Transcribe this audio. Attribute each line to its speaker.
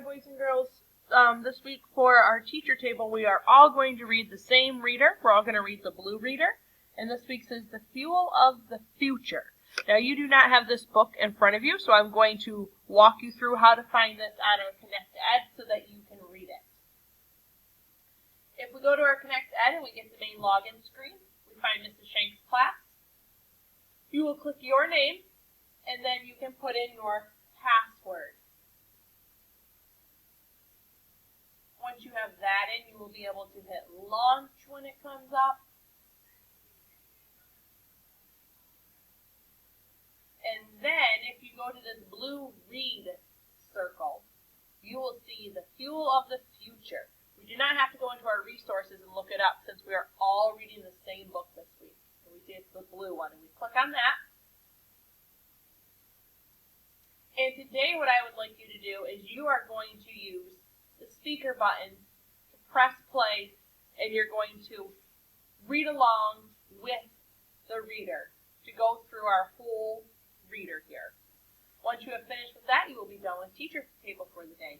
Speaker 1: boys and girls. This week for our teacher table, we are all going to read the same reader. We're all going to read the blue reader. And this week says The Fuel of the Future. Now, you do not have this book in front of you, so I'm going to walk you through how to find this on our Connect Ed so that you can read it. If we go to our Connect Ed and we get the main login screen, we find Mrs. Shank's class. You will click your name, and then you can put in your password. Once you have that in, you will be able to hit launch when it comes up. And then if you go to this blue read circle, you will see The Fuel of the Future. We do not have to go into our resources and look it up since we are all reading the same book this week. And we see it's the blue one, and we click on that. And today what I would like you to do is you are going to use the speaker button to press play, and you're going to read along with the reader to go through our whole reader here. Once you have finished with that, you will be done with teacher table for the day.